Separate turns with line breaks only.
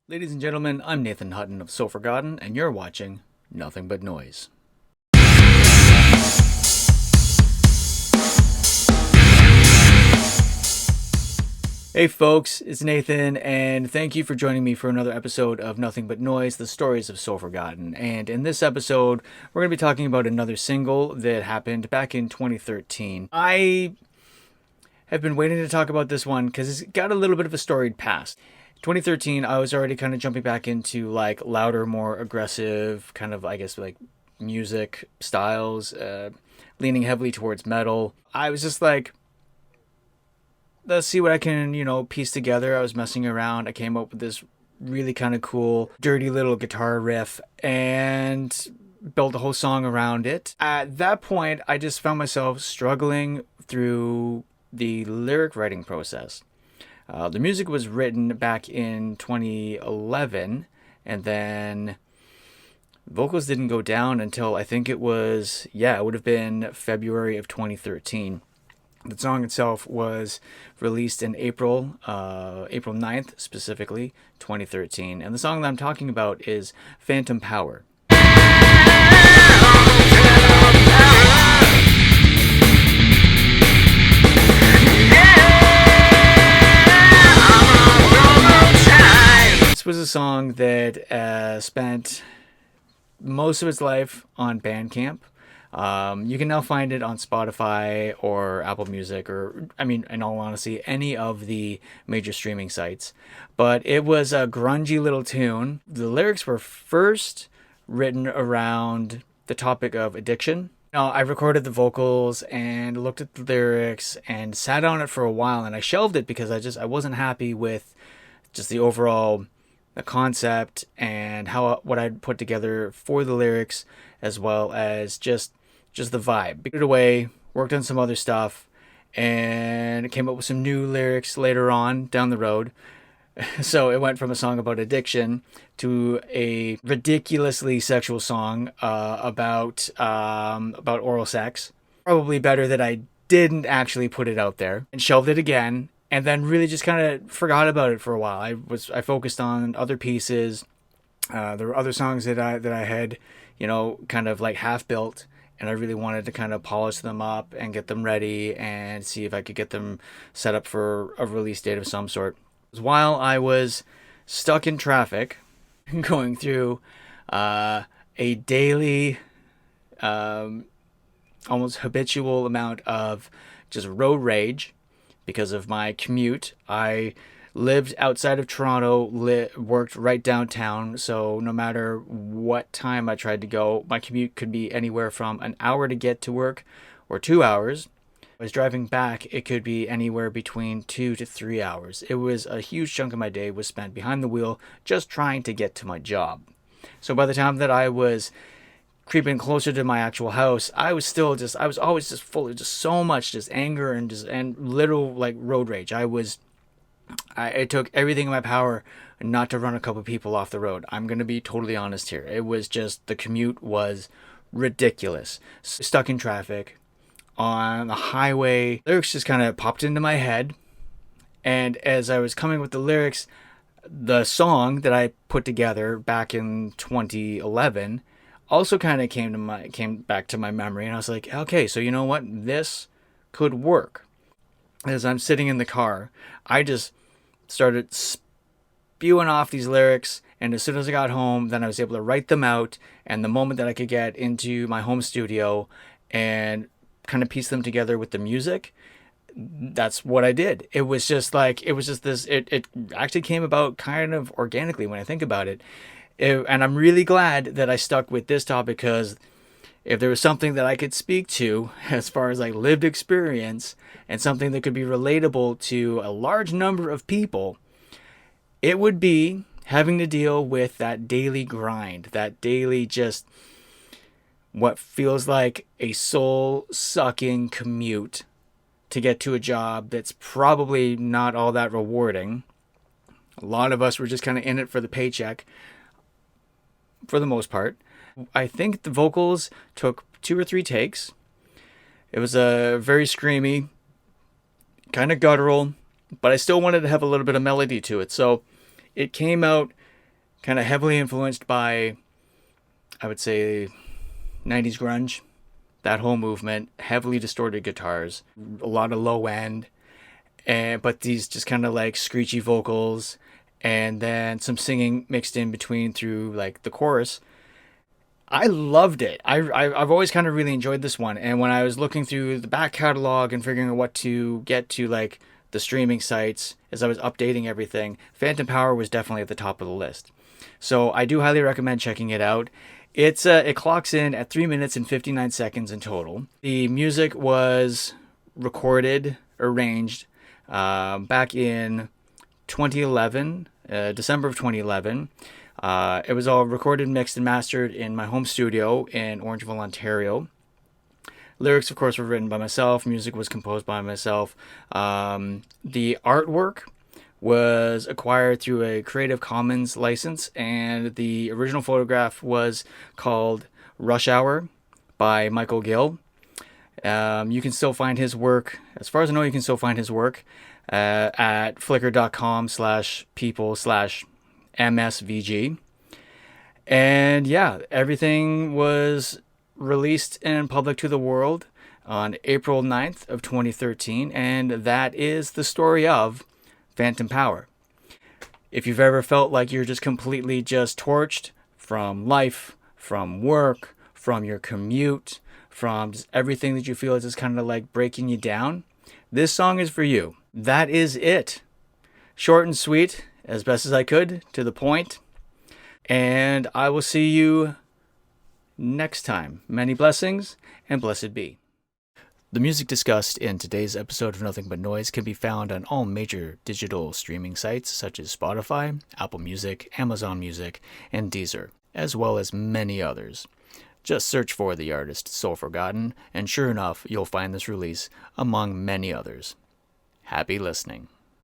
Ladies and gentlemen, I'm Nathan Hutton of So Forgotten, and you're watching Nothing But Noise. Hey folks, it's Nathan, and thank you for joining me for another episode of Nothing But Noise, the stories of So Forgotten. And in this episode, we're going to be talking about another single that happened back in 2013. I have been waiting to talk about this one because it's got a little bit of a storied past. 2013, I was already kind of jumping back into like louder, more aggressive kind of, I guess, like music styles, leaning heavily towards metal. I was just like, let's see what I can, piece together. I was messing around. I came up with this really kind of cool, dirty little guitar riff and built a whole song around it. At that point, I just found myself struggling through the lyric writing process. The music was written back in 2011, and then vocals didn't go down until I think it was, it would have been February of 2013. The song itself was released in April 9th, specifically, 2013. And the song that I'm talking about is Phantom Power. This was a song that spent most of its life on Bandcamp. You can now find it on Spotify or Apple Music or, in all honesty, any of the major streaming sites. But it was a grungy little tune. The lyrics were first written around the topic of addiction. Now, I recorded the vocals and looked at the lyrics and sat on it for a while, and I shelved it because I wasn't happy with just the overall concept and what I'd put together for the lyrics, as well as just the vibe. Put it away, worked on some other stuff, and came up with some new lyrics later on down the road. So it went from a song about addiction to a ridiculously sexual song about oral sex. Probably better that I didn't actually put it out there and shelved it again, and then really just kind of forgot about it for a while. I focused on other pieces. There were other songs that I had, kind of like half built, and I really wanted to kind of polish them up and get them ready and see if I could get them set up for a release date of some sort. While I was stuck in traffic, going through a daily, almost habitual amount of just road rage because of my commute. I lived outside of Toronto, worked right downtown, so no matter what time I tried to go, my commute could be anywhere from an hour to get to work or 2 hours. I was driving back, it could be anywhere between 2 to 3 hours. It was a huge chunk of my day was spent behind the wheel just trying to get to my job. So by the time that I was creeping closer to my actual house, I was always just full of just so much just anger and literal like road rage. It took everything in my power not to run a couple people off the road. I'm going to be totally honest here. It was just, the commute was ridiculous. Stuck in traffic on the highway. Lyrics just kind of popped into my head. And as I was coming with the lyrics, the song that I put together back in 2011 also kind of came back to my memory. And I was like, okay, so you know what? This could work. As I'm sitting in the car, I just started spewing off these lyrics, and as soon as I got home, then I was able to write them out, and the moment that I could get into my home studio and kind of piece them together with the music, that's what I did. It actually came about kind of organically when I think about it. And I'm really glad that I stuck with this topic, because if there was something that I could speak to as far as like lived experience and something that could be relatable to a large number of people, it would be having to deal with that daily grind, that daily just what feels like a soul-sucking commute to get to a job that's probably not all that rewarding. A lot of us were just kind of in it for the paycheck, for the most part. I think the vocals took 2 or 3 takes. It was a very screamy, kind of guttural, but I still wanted to have a little bit of melody to it. So it came out Kind of heavily influenced by, I would say, 90s grunge. That whole movement, heavily distorted guitars, a lot of low end, but these just kind of like screechy vocals, and then some singing mixed in between through like the chorus. I loved it. I've always kind of really enjoyed this one. And when I was looking through the back catalog and figuring out what to get to, like the streaming sites, as I was updating everything, Phantom Power was definitely at the top of the list. So I do highly recommend checking it out. It clocks in at 3 minutes and 59 seconds in total. The music was recorded, arranged back in 2011, December of 2011. It was all recorded, mixed, and mastered in my home studio in Orangeville, Ontario. Lyrics, of course, were written by myself. Music was composed by myself. The artwork was acquired through a Creative Commons license, and the original photograph was called Rush Hour by Michael Gill. You can still find his work. As far as I know, you can still find his work at flickr.com/people/MSVG. And yeah, everything was released and public to the world on April 9th of 2013. And that is the story of Phantom Power. If you've ever felt like you're just completely just torched from life, from work, from your commute, from just everything that you feel is just kind of like breaking you down, this song is for you. That is it. Short and sweet, as best as I could, to the point. And I will see you next time. Many blessings, and blessed be. The music discussed in today's episode of Nothing But Noise can be found on all major digital streaming sites such as Spotify, Apple Music, Amazon Music, and Deezer, as well as many others. Just search for the artist Soul Forgotten, and sure enough, you'll find this release among many others. Happy listening.